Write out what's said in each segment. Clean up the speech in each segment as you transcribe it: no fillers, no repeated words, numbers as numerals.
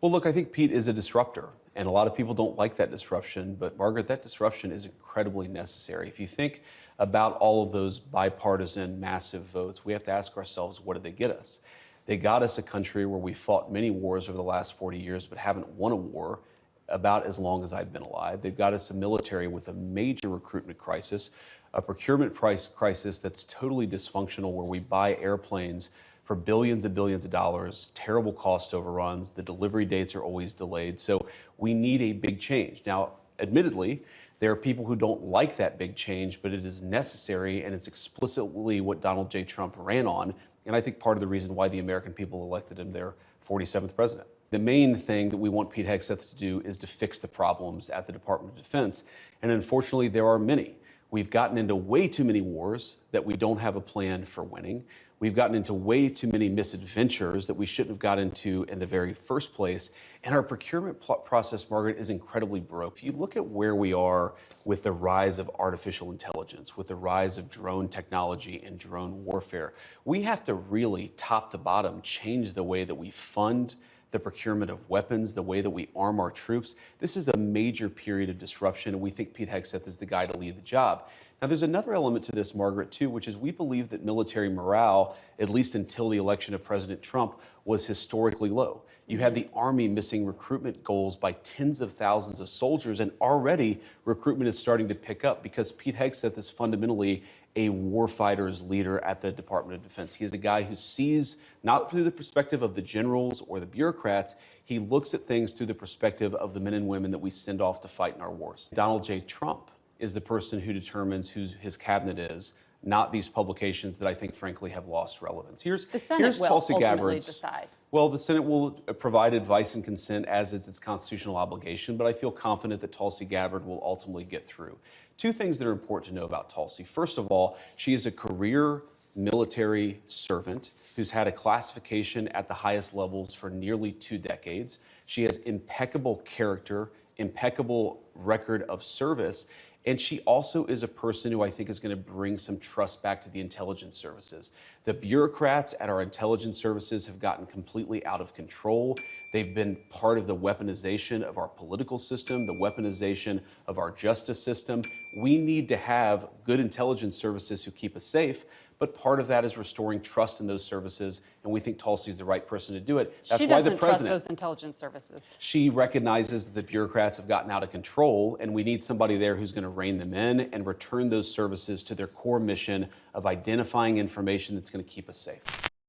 Well, look, I think Pete is a disruptor, and a lot of people don't like that disruption. But Margaret, that disruption is incredibly necessary. If you think about all of those bipartisan massive votes, we have to ask ourselves, what did they get us? They got us a country where we fought many wars over the last 40 years, but haven't won a war about as long as I've been alive. They've got us a military with a major recruitment crisis, a procurement price crisis that's totally dysfunctional, where we buy airplanes for billions and billions of dollars, terrible cost overruns, the delivery dates are always delayed. So we need a big change. Now, admittedly, there are people who don't like that big change, but it is necessary, and it's explicitly what Donald J. Trump ran on, and I think part of the reason why the American people elected him their 47th president. The main thing that we want Pete Hegseth to do is to fix the problems at the Department of Defense, and unfortunately there are many. We've gotten into way too many wars that we don't have a plan for winning. We've gotten into way too many misadventures that we shouldn't have got into in the very first place. And our procurement process, Margaret, is incredibly broke. If you look at where we are with the rise of artificial intelligence, with the rise of drone technology and drone warfare, we have to really, top to bottom, change the way that we fund the procurement of weapons, the way that we arm our troops. This is a major period of disruption, and we think Pete Hegseth is the guy to lead the job. Now, there's another element to this, Margaret, too, which is we believe that military morale, at least until the election of President Trump, was historically low. You had the Army missing recruitment goals by tens of thousands of soldiers, and already recruitment is starting to pick up because Pete Hegseth is fundamentally a warfighter's leader at the Department of Defense. He is a guy who sees not through the perspective of the generals or the bureaucrats. He looks at things through the perspective of the men and women that we send off to fight in our wars. Donald J. Trump is the person who determines who his cabinet is, not these publications that I think, frankly, have lost relevance. The Senate will ultimately decide. Well, the Senate will provide advice and consent, as is its constitutional obligation, but I feel confident that Tulsi Gabbard will ultimately get through. Two things that are important to know about Tulsi. First of all, she is a career military servant who's had a classification at the highest levels for nearly 2 decades. She has impeccable character, impeccable record of service, and she also is a person who I think is going to bring some trust back to the intelligence services. The bureaucrats at our intelligence services have gotten completely out of control. They've been part of the weaponization of our political system, the weaponization of our justice system. We need to have good intelligence services who keep us safe, but part of that is restoring trust in those services, and we think Tulsi is the right person to do it. That's why the president trust those intelligence services. She recognizes that the bureaucrats have gotten out of control, and we need somebody there who's going to rein them in and return those services to their core mission of identifying information that's going to keep us safe.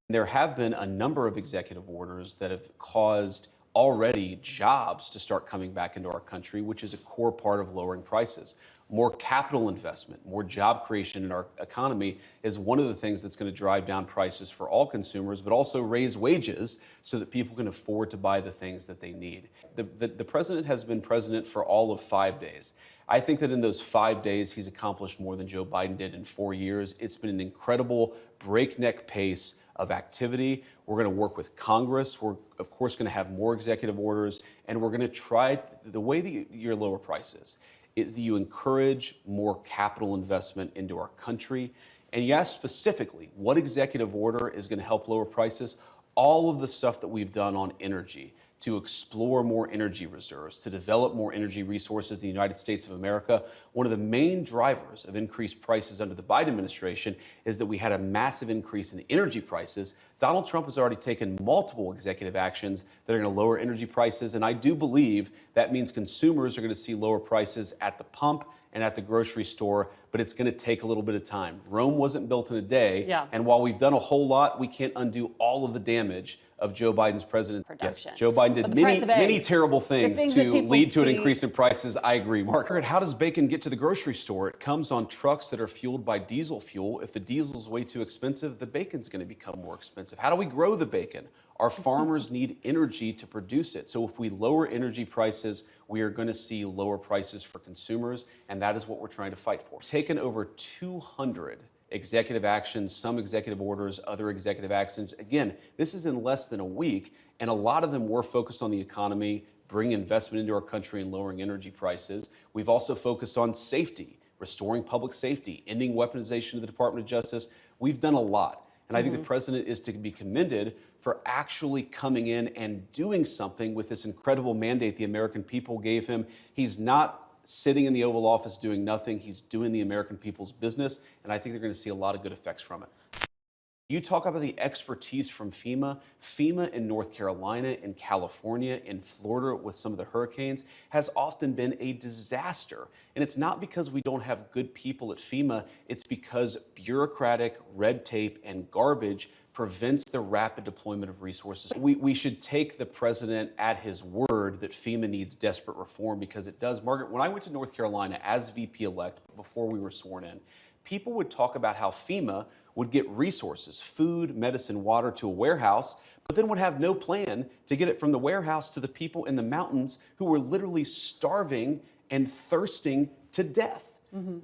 There have been a number of executive orders that have caused already jobs to start coming back into our country, which is a core part of lowering prices. More capital investment, more job creation in our economy is one of the things that's going to drive down prices for all consumers, but also raise wages so that people can afford to buy the things that they need. The president has been president for all of 5 days. I think that in those 5 days, he's accomplished more than Joe Biden did in 4 years. It's been an incredible breakneck pace of activity. We're going to work with Congress. We're, of course, going to have more executive orders, and we're going to try the way that you lower prices is that you encourage more capital investment into our country. And you ask specifically, what executive order is going to help lower prices? All of the stuff that we've done on energy, to explore more energy reserves, to develop more energy resources in the United States of America. One of the main drivers of increased prices under the Biden administration is that we had a massive increase in energy prices. Donald Trump has already taken multiple executive actions that are going to lower energy prices, and I do believe that means consumers are going to see lower prices at the pump and at the grocery store, but it's going to take a little bit of time. Rome wasn't built in a day, and while we've done a whole lot, we can't undo all of the damage of Joe Biden's presidency. Yes, Joe Biden did many terrible things to lead to an increase in prices. I agree, Margaret. How does bacon get to the grocery store? It comes on trucks that are fueled by diesel fuel. If the diesel's way too expensive, the bacon's going to become more expensive. How do we grow the bacon? Our farmers need energy to produce it. So if we lower energy prices, we are going to see lower prices for consumers, and that is what we're trying to fight for. Taken over 200 executive actions, some executive orders, other executive actions. Again, this is in less than a week, and a lot of them were focused on the economy, bringing investment into our country and lowering energy prices. We've also focused on safety, restoring public safety, ending weaponization of the Department of Justice. We've done a lot. And I think the president is to be commended for actually coming in and doing something with this incredible mandate the American people gave him. He's not sitting in the Oval Office doing nothing. He's doing the American people's business, and I think they're going to see a lot of good effects from it. You talk about the expertise from FEMA. FEMA in North Carolina, in California, in Florida with some of the hurricanes has often been a disaster. And it's not because we don't have good people at FEMA, it's because bureaucratic red tape and garbage prevents the rapid deployment of resources. We should take the president at his word that FEMA needs desperate reform, because it does. Margaret, when I went to North Carolina as VP-elect before we were sworn in, people would talk about how FEMA would get resources, food, medicine, water to a warehouse, but then would have no plan to get it from the warehouse to the people in the mountains who were literally starving and thirsting to death.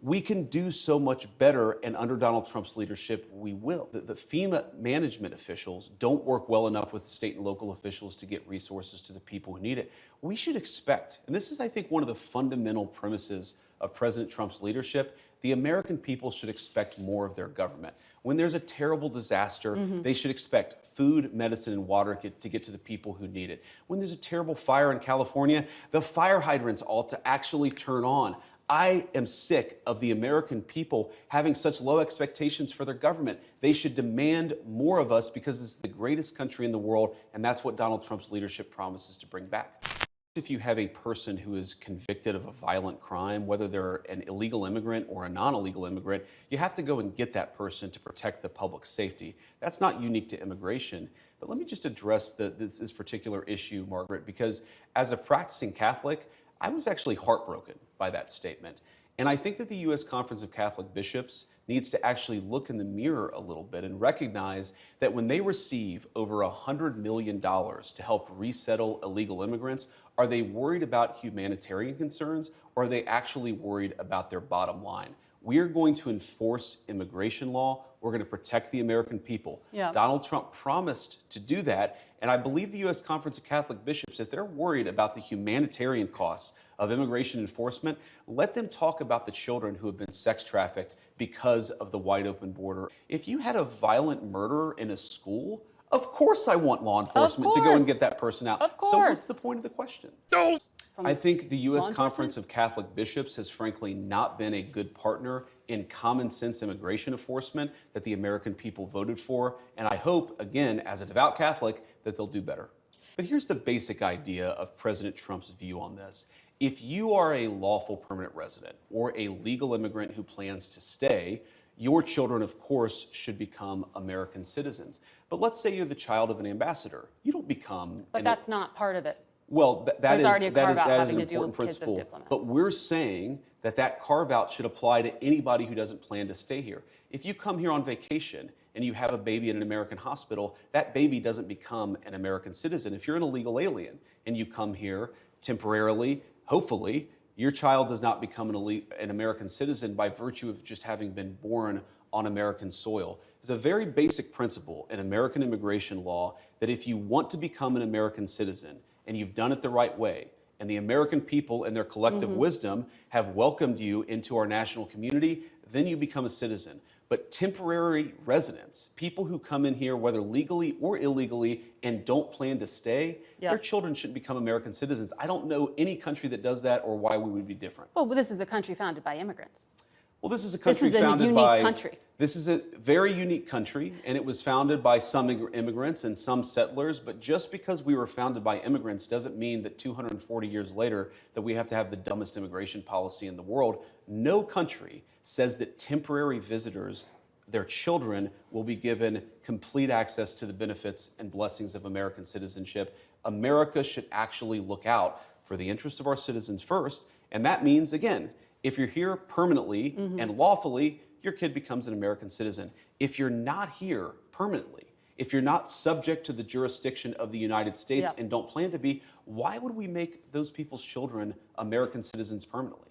We can do so much better, and under Donald Trump's leadership, we will. The FEMA management officials don't work well enough with the state and local officials to get resources to the people who need it. We should expect, and this is, I think, one of the fundamental premises of President Trump's leadership, the American people should expect more of their government. When there's a terrible disaster, they should expect food, medicine, and water to get to the people who need it. When there's a terrible fire in California, the fire hydrants ought to actually turn on. I am sick of the American people having such low expectations for their government. They should demand more of us, because this is the greatest country in the world, and that's what Donald Trump's leadership promises to bring back. If you have a person who is convicted of a violent crime, whether they're an illegal immigrant or a non-illegal immigrant, you have to go and get that person to protect the public safety. That's not unique to immigration. But let me just address this particular issue, Margaret, because as a practicing Catholic, I was actually heartbroken by that statement. And I think that the U.S. Conference of Catholic Bishops needs to actually look in the mirror a little bit and recognize that when they receive over $100 million to help resettle illegal immigrants, are they worried about humanitarian concerns, or are they actually worried about their bottom line? We are going to enforce immigration law. We're going to protect the American people. Donald Trump promised to do that. And I believe the U.S. Conference of Catholic Bishops, if they're worried about the humanitarian costs of immigration enforcement, let them talk about the children who have been sex trafficked because of the wide open border. If you had a violent murderer in a school, of course I want law enforcement to go and get that person out. Of course. So what's the point of the question? I think the U.S. Conference of Catholic Bishops has frankly not been a good partner in common sense immigration enforcement that the American people voted for. And I hope, again, as a devout Catholic, that they'll do better. But here's the basic idea of President Trump's view on this. If you are a lawful permanent resident or a legal immigrant who plans to stay, your children, of course, should become American citizens. But let's say you're the child of an ambassador. You don't become... But that's not part of it. Well, that is already a carve-out an having to do important with kids of principle. diplomats. But we're saying that carve-out should apply to anybody who doesn't plan to stay here. If you come here on vacation and you have a baby in an American hospital, that baby doesn't become an American citizen. If you're an illegal alien and you come here temporarily, hopefully, your child does not become an American citizen by virtue of just having been born on American soil. It's a very basic principle in American immigration law that if you want to become an American citizen and you've done it the right way, and the American people in their collective wisdom have welcomed you into our national community, then you become a citizen. But temporary residents, people who come in here, whether legally or illegally, and don't plan to stay, their children shouldn't become American citizens. I don't know any country that does that or why we would be different. Well, this is a country founded by immigrants. Well, this is a country founded by... This is a unique country. This is a very unique country, and it was founded by some immigrants and some settlers, but just because we were founded by immigrants doesn't mean that 240 years later that we have to have the dumbest immigration policy in the world. No country says that temporary visitors, their children, will be given complete access to the benefits and blessings of American citizenship. America should actually look out for the interests of our citizens first, and that means, again, if you're here permanently and lawfully, your kid becomes an American citizen. If you're not here permanently, if you're not subject to the jurisdiction of the United States and don't plan to be, why would we make those people's children American citizens permanently?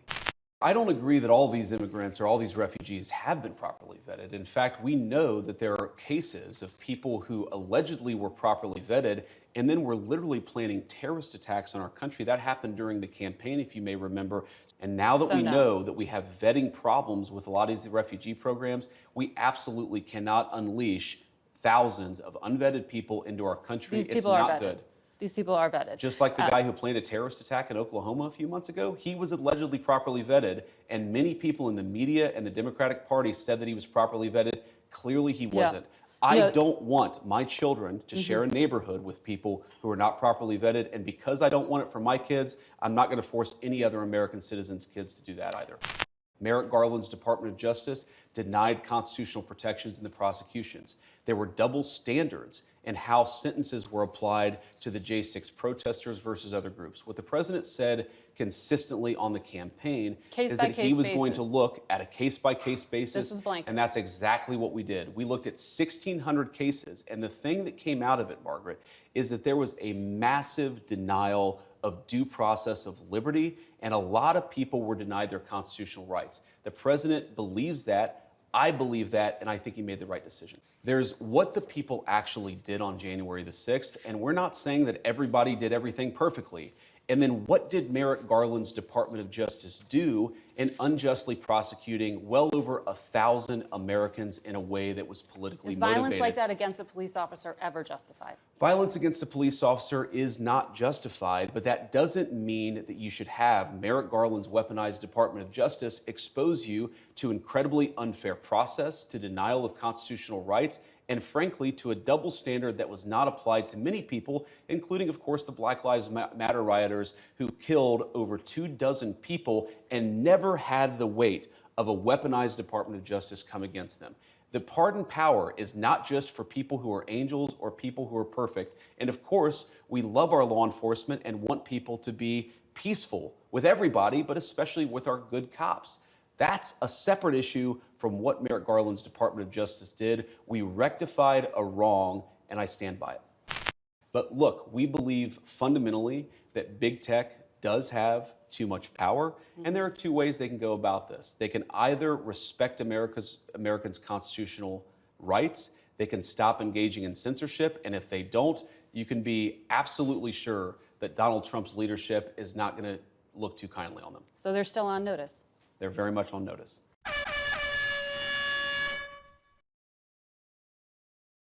I don't agree that all these immigrants or all these refugees have been properly vetted. In fact, we know that there are cases of people who allegedly were properly vetted and then were literally planning terrorist attacks on our country. That happened during the campaign, if you may remember. And now that we know that we have vetting problems with a lot of these refugee programs, we absolutely cannot unleash thousands of unvetted people into our country. These It's people are not vetted. good. These people are vetted. Just like the guy who planned a terrorist attack in Oklahoma a few months ago, he was allegedly properly vetted, and many people in the media and the Democratic Party said that he was properly vetted. Clearly, he wasn't. I don't want my children to share a neighborhood with people who are not properly vetted, and because I don't want it for my kids, I'm not going to force any other American citizens' kids to do that either. Merrick Garland's Department of Justice denied constitutional protections in the prosecutions. There were double standards in how sentences were applied to the J6 protesters versus other groups. What the president said consistently on the campaign is that he was going to look at a case-by-case basis, and that's exactly what we did. We looked at 1,600 cases, and the thing that came out of it, Margaret, is that there was a massive denial of due process of liberty, and a lot of people were denied their constitutional rights. The president believes that. I believe that, and I think he made the right decision. There's what the people actually did on January the 6th, and we're not saying that everybody did everything perfectly. And then what did Merrick Garland's Department of Justice do in unjustly prosecuting well over 1,000 Americans in a way that was politically motivated? Is violence like that against a police officer ever justified? Violence against a police officer is not justified, but that doesn't mean that you should have Merrick Garland's weaponized Department of Justice expose you to incredibly unfair process, to denial of constitutional rights, and frankly, to a double standard that was not applied to many people, including, of course, the Black Lives Matter rioters who killed over 24 people and never had the weight of a weaponized Department of Justice come against them. The pardon power is not just for people who are angels or people who are perfect. And of course, we love our law enforcement and want people to be peaceful with everybody, but especially with our good cops. That's a separate issue from what Merrick Garland's Department of Justice did. We rectified a wrong, and I stand by it. But look, we believe fundamentally that big tech does have too much power, and there are two ways they can go about this. They can either respect Americans' constitutional rights, they can stop engaging in censorship, and if they don't, you can be absolutely sure that Donald Trump's leadership is not going to look too kindly on them. So they're still on notice? They're very much on notice.